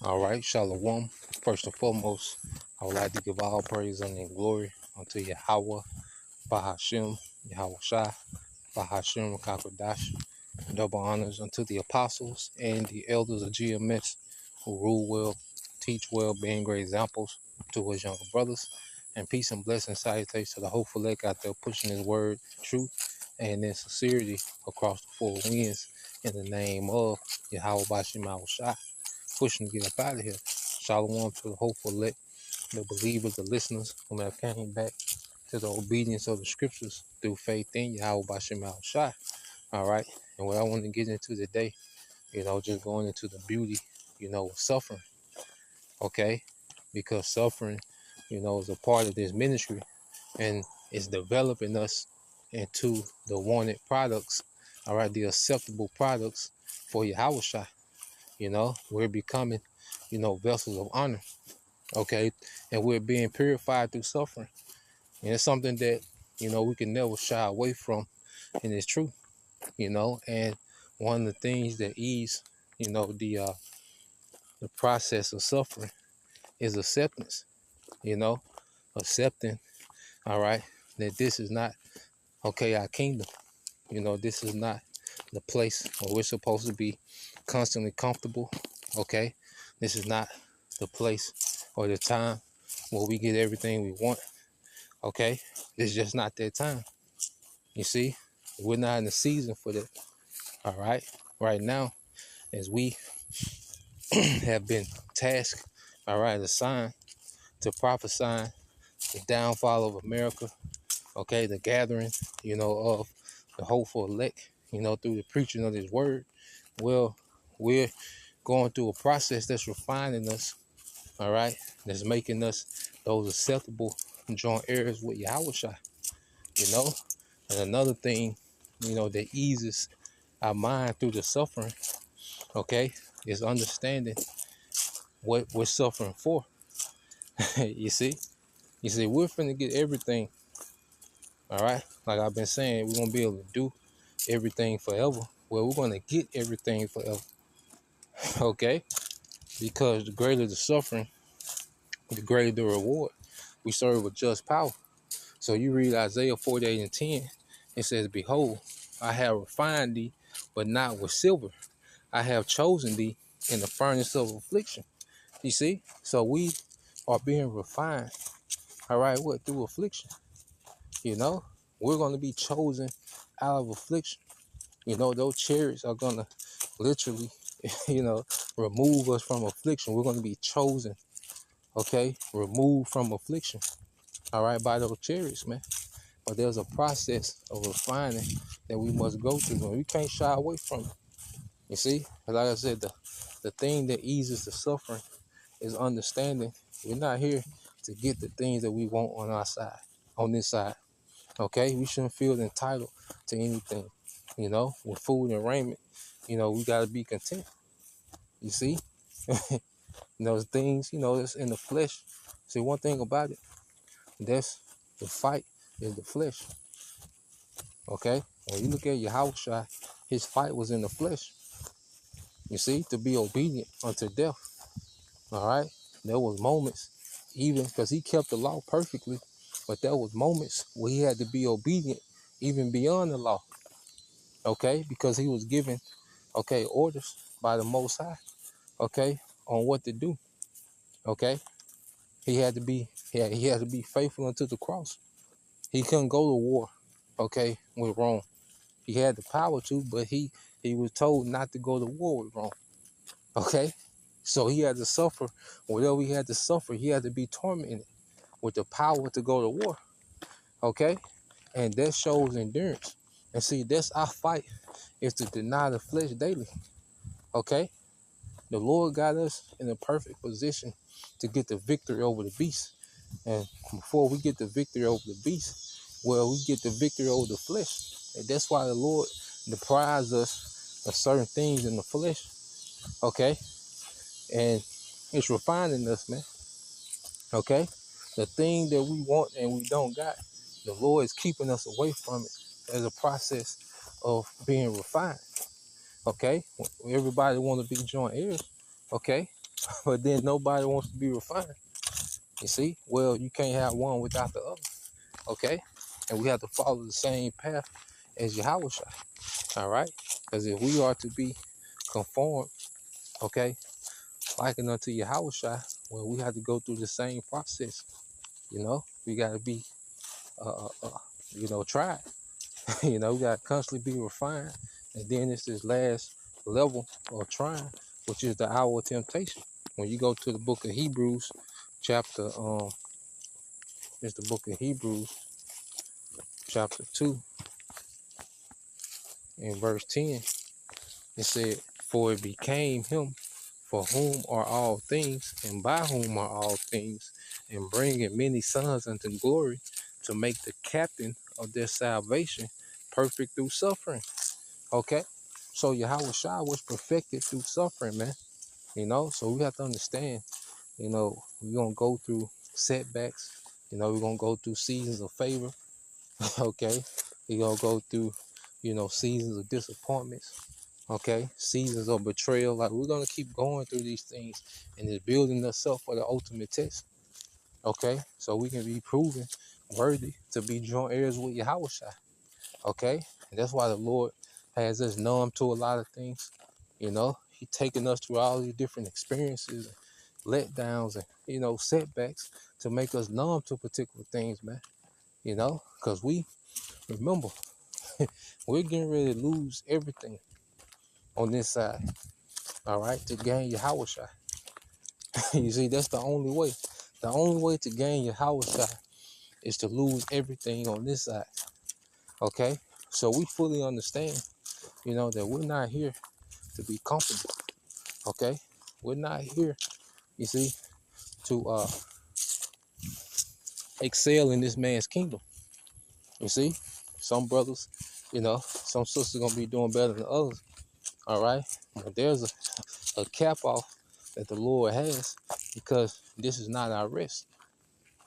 All right, Shalom. First and foremost, I would like to give all praise and glory unto Yahweh, Bahashim, Yahweh Shai, Bahashim, Kakodash. Double honors unto the apostles and the elders of GMS who rule well, teach well, being great examples to his younger brothers. And peace and blessing salutations to the hopeful elect out there pushing his word, truth, and in sincerity across the four winds in the name of Yahweh Bashim Yahweh Shai. Pushing to get up out of here. Shalom to the hopeful elect, the believers, the listeners who have came back to the obedience of the scriptures through faith in Yahweh Bashim Yahweh Shai. All right. And what I want to get into today, just going into the beauty, of suffering. Okay. Because suffering, is a part of this ministry and it's developing us into the wanted products. All right. The acceptable products for Yahweh Shai. We're becoming, vessels of honor. Okay. And we're being purified through suffering. And it's something that, we can never shy away from. And it's true, and one of the things that ease, the process of suffering is acceptance, accepting, all right, that this is not, okay, our kingdom. This is not the place where we're supposed to be constantly comfortable, okay? This is not the place or the time where we get everything we want, okay? It's just not that time. You see, we're not in the season for that, all right? Right now, as we have been tasked, all right, assigned to prophesy the downfall of America, okay, the gathering, of the hopeful elect, through the preaching of this word. Well, we're going through a process that's refining us, all right, that's making us those acceptable joint heirs with Yahweh Shai, And another thing, that eases our mind through the suffering, okay, is understanding what we're suffering for. You see, we're finna get everything, all right? Like I've been saying, we're gonna be able to do everything forever. Well, we're gonna get everything forever, okay? Because the greater the suffering, the greater the reward. We serve a just power. So you read Isaiah 48:10, it says, "Behold, I have refined thee, but not with silver. I have chosen thee in the furnace of affliction." You see? So we are being refined, all right, what? Through affliction. We're going to be chosen out of affliction. Those chariots are going to literally, remove us from affliction. We're going to be chosen, okay, removed from affliction, all right, by those chariots, man. But there's a process of refining that we must go through, and we can't shy away from it. You see? Like I said, the thing that eases the suffering is understanding we're not here to get the things that we want on our side, on this side. Okay, we shouldn't feel entitled to anything, with food and raiment, we got to be content. You see, those things, that's in the flesh. See, one thing about it, that's the fight is the flesh. Okay, when you look at Yahushua, his fight was in the flesh. You see, to be obedient unto death. All right, there was moments, even because he kept the law perfectly, but there was moments where he had to be obedient even beyond the law. Okay, because he was given, okay, orders by the Most High, okay, on what to do. Okay, he had to be faithful unto the cross. He couldn't go to war, okay, with Rome. He had the power to, but he was told not to go to war with Rome. Okay, so he had to suffer whatever he had to suffer. He had to be tormented with the power to go to war. Okay, and that shows endurance. And see, that's our fight, is to deny the flesh daily. Okay, the Lord got us in a perfect position to get the victory over the beast. And before we get the victory over the beast, well, we get the victory over the flesh. And that's why the Lord deprives us of certain things in the flesh. Okay, and it's refining us, man. Okay, the thing that we want and we don't got, the Lord is keeping us away from it as a process of being refined. Okay, everybody want to be joint heirs. Okay, But then nobody wants to be refined. You see? Well, you can't have one without the other. Okay? And we have to follow the same path as Yahweh. All right? Because if we are to be conformed, okay, likened unto Yahweh, well, we have to go through the same process. You know, we got to be, tried. We got to constantly be refined. And then it's this last level of trying, which is the hour of temptation. When you go to the book of Hebrews, chapter, it's the book of Hebrews, chapter 2, in verse 10, it said, "For it became him for whom are all things, and by whom are all things, and bringing many sons unto glory, to make the captain of their salvation perfect through suffering." Okay? So Yahweh Shai was perfected through suffering, man. So we have to understand, we're going to go through setbacks. We're going to go through seasons of favor. Okay? We're going to go through, seasons of disappointments. Okay? Seasons of betrayal. Like, we're going to keep going through these things, and it's building us up for the ultimate test. Okay? So we can be proven worthy to be joint heirs with Yahweh Shai. Okay? And that's why the Lord has us numb to a lot of things. He taking us through all these different experiences and letdowns and, setbacks to make us numb to particular things, man. Because remember, we're getting ready to lose everything on this side, all right, to gain Yahweh Shai. You see, that's the only way. The only way to gain Yahweh Shai is to lose everything on this side, okay? So we fully understand, that we're not here to be comfortable, okay? We're not here, you see, to excel in this man's kingdom. You see, some brothers, some sisters gonna be doing better than others. All right, but there's a cap off that the Lord has, because this is not our rest.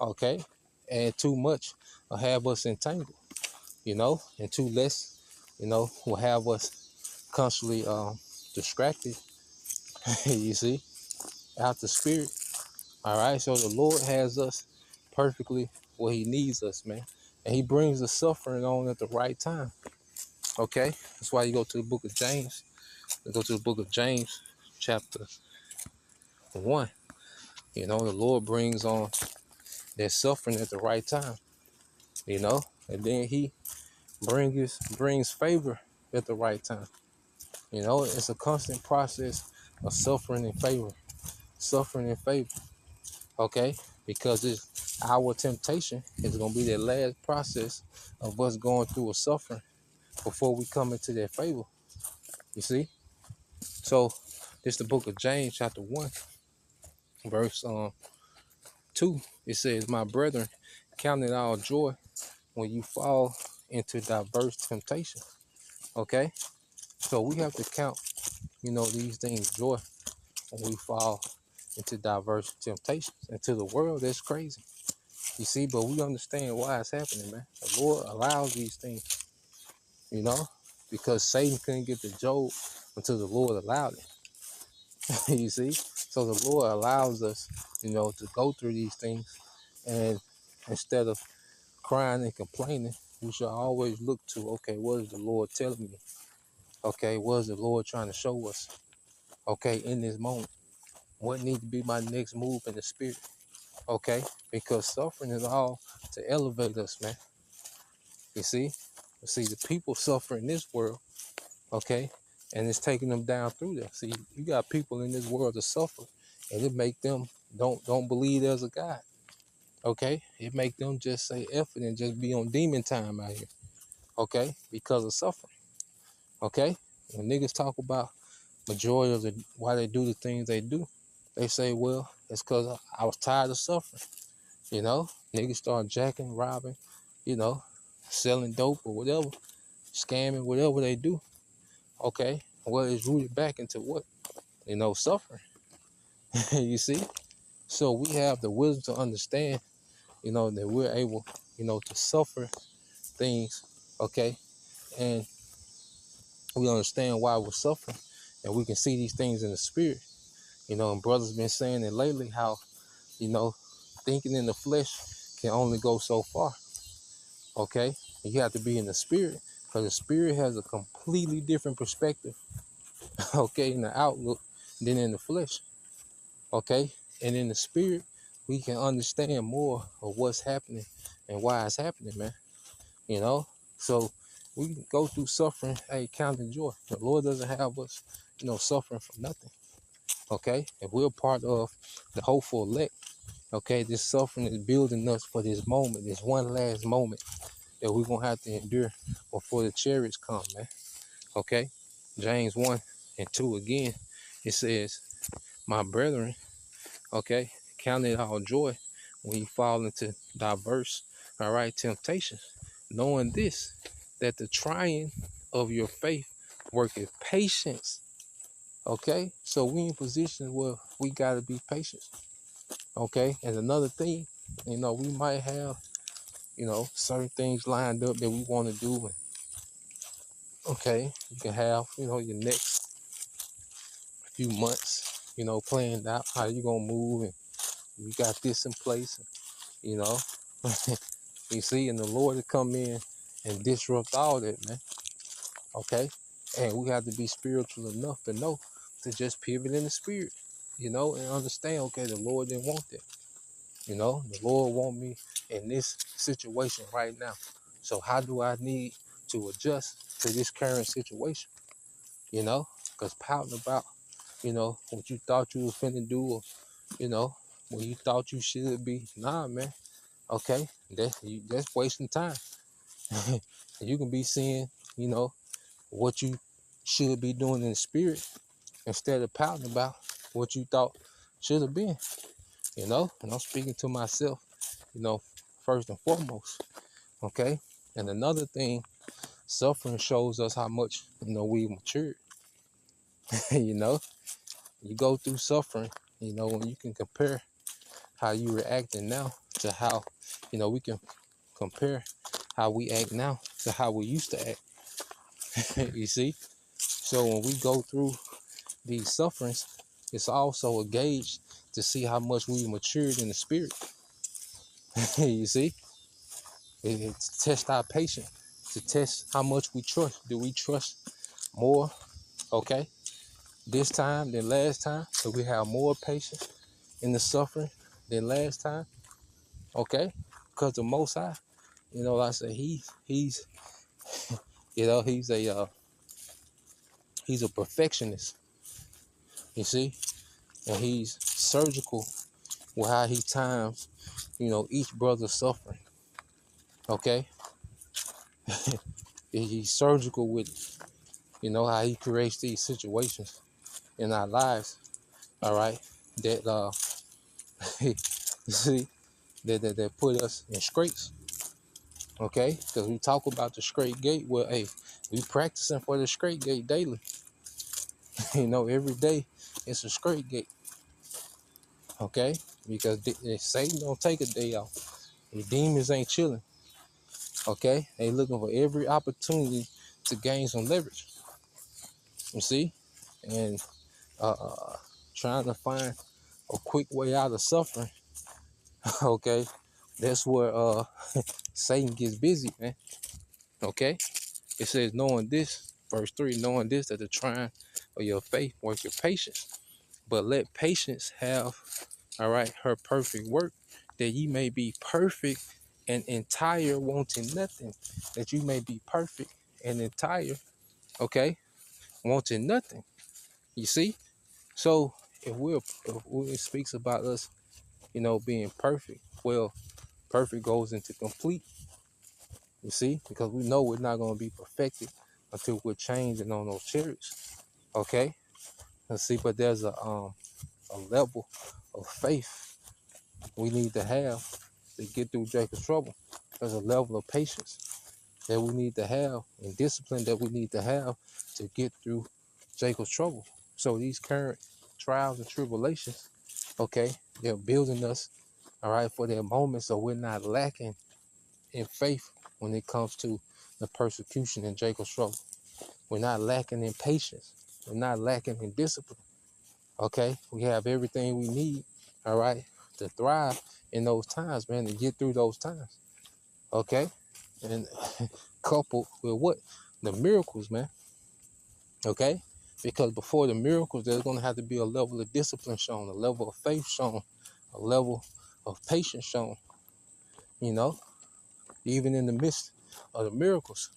Okay, and too much will have us entangled. And too less, will have us constantly distracted. You see, out the spirit. All right, so the Lord has us perfectly where He needs us, man, and He brings the suffering on at the right time. Okay, that's why you go to the book of James. You go to the book of James, chapter 1. The Lord brings on their suffering at the right time. And then He brings favor at the right time. It's a constant process of suffering and favor, suffering and favor. Okay, because it's our temptation is gonna be that last process of us going through a suffering before we come into that favor. You see? So this the book of James, chapter 1, verse 2. It says, "My brethren, count it all joy when you fall into diverse temptation." Okay? So we have to count, these things joy when we fall into diverse temptations. And to the world, that's crazy. You see, but we understand why it's happening, man. The Lord allows these things, because Satan couldn't get to Job until the Lord allowed it. You see? So the Lord allows us, to go through these things. And instead of crying and complaining, we should always look to, okay, what is the Lord telling me? Okay, what is the Lord trying to show us? Okay, in this moment, what needs to be my next move in the spirit? Okay, because suffering is all to elevate us, man. You see? The people suffer in this world, okay, and it's taking them down through there. See, you got people in this world that suffer, and it make them don't believe there's a God. Okay, it make them just say F it and just be on demon time out here. Okay, because of suffering. Okay, when niggas talk about majority of why they do the things they do, they say, well, it's because I was tired of suffering. Niggas start jacking, robbing, selling dope or whatever, scamming, whatever they do. Okay, well, it's rooted back into what? Suffering. You see? So we have the wisdom to understand, that we're able, to suffer things, okay? And we understand why we're suffering, and we can see these things in the spirit, You know, and brothers been saying it lately how, you know, thinking in the flesh can only go so far. Okay? You have to be in the spirit, because the spirit has a completely different perspective, okay, in the outlook than in the flesh. Okay? And in the spirit, we can understand more of what's happening and why it's happening, man. You know? So we go through suffering, hey, count it joy. The Lord doesn't have us, you know, suffering for nothing. Okay? And we're part of the hopeful elect. Okay, this suffering is building us for this moment, this one last moment that we're gonna have to endure before the chariots come, man. Okay, James 1 and 2 again, it says, my brethren, okay, count it all joy when you fall into diverse, all right, temptations, knowing this, that the trying of your faith worketh patience. Okay, so we in position where we gotta be patient. Okay, and another thing, you know, we might have, you know, certain things lined up that we want to do. And, okay, you can have, you know, your next few months, you know, planned out how you gonna move, and you got this in place, you know. You see, and the Lord to come in and disrupt all that, man. Okay, and we have to be spiritual enough to know to just pivot in the spirit, you know, and understand. Okay, the Lord didn't want that. You know, the Lord want me in this situation right now. So how do I need to adjust to this current situation? You know, because pouting about, you know, what you thought you was finna do, or, you know, what you thought you should be. Nah, man. Okay, that's wasting time. You can be seeing, you know, what you should be doing in the spirit instead of pouting about what you thought should have been. You know, and I'm speaking to myself, you know, first and foremost. Okay. And another thing, suffering shows us how much, you know, we matured. You know, you go through suffering, you know, when you can compare how you reacting now to how, you know, we can compare how we act now to how we used to act. You see? So when we go through these sufferings, it's also a gauge to see how much we matured in the spirit. You see? It tests our patience, to test how much we trust. Do we trust more, okay, this time than last time? So we have more patience in the suffering than last time, okay? Because the Most High, you know, like I say, he's you know, he's a perfectionist, you see, and he's surgical with how he times, you know, each brother's suffering, okay? He's surgical with it, you know, how he creates these situations in our lives, all right, that see, that put us in scrapes, okay? Because we talk about the straight gate. Well, hey, we practicing for the straight gate daily. You know, every day it's a straight gate, okay? Because Satan don't take a day off. The demons ain't chilling, okay? They looking for every opportunity to gain some leverage. You see, and trying to find a quick way out of suffering. Okay, that's where Satan gets busy, man. Okay, it says, knowing this, verse 3, knowing this, that the trying of your faith work your patience. But let patience have, all right, her perfect work, that ye may be perfect and entire, wanting nothing. That you may be perfect and entire, okay, wanting nothing. You see? So if it speaks about us, you know, being perfect, well, perfect goes into complete. You see, because we know we're not going to be perfected until we're changing on those chariots. Okay, let's see. But there's a level of faith we need to have to get through Jacob's trouble. There's a level of patience that we need to have, and discipline that we need to have to get through Jacob's trouble. So these current trials and tribulations, okay, they're building us, all right, for their moments, so we're not lacking in faith when it comes to the persecution in Jacob's trouble. We're not lacking in patience. We're not lacking in discipline. Okay, we have everything we need, all right, to thrive in those times, man, to get through those times. Okay, and coupled with what? The miracles, man. Okay, because before the miracles, there's gonna have to be a level of discipline shown, a level of faith shown, a level of patience shown. You know, even in the midst of the miracles.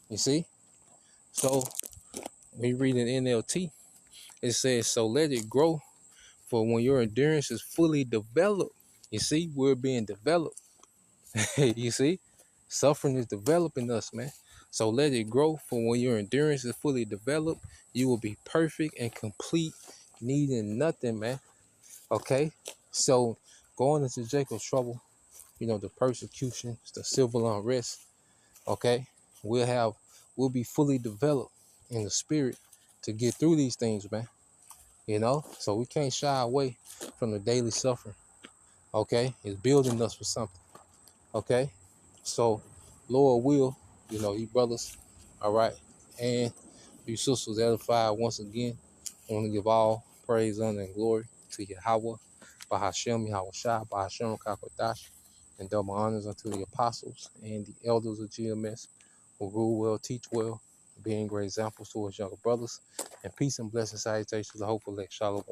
You see, so we read in NLT, it says, "So let it grow, for when your endurance is fully developed." You see, we're being developed. You see, suffering is developing us, man. So let it grow, for when your endurance is fully developed, you will be perfect and complete, needing nothing, man. Okay, so going into Jacob's trouble, the persecutions, the civil unrest. Okay, we'll be fully developed in the spirit to get through these things, man. So we can't shy away from the daily suffering. Okay, it's building us for something. Okay, so Lord will, you brothers, all right, and you sisters edified once again. I want to give all praise, honor, and glory to Yahweh, Bahashem, Yahweh Shai, Bahashem, Kakodash, and double honors unto the apostles and the elders of GMS who rule well, teach well, being great examples to us younger brothers, and peace and blessing salutations to the hopeful elect. Shalom.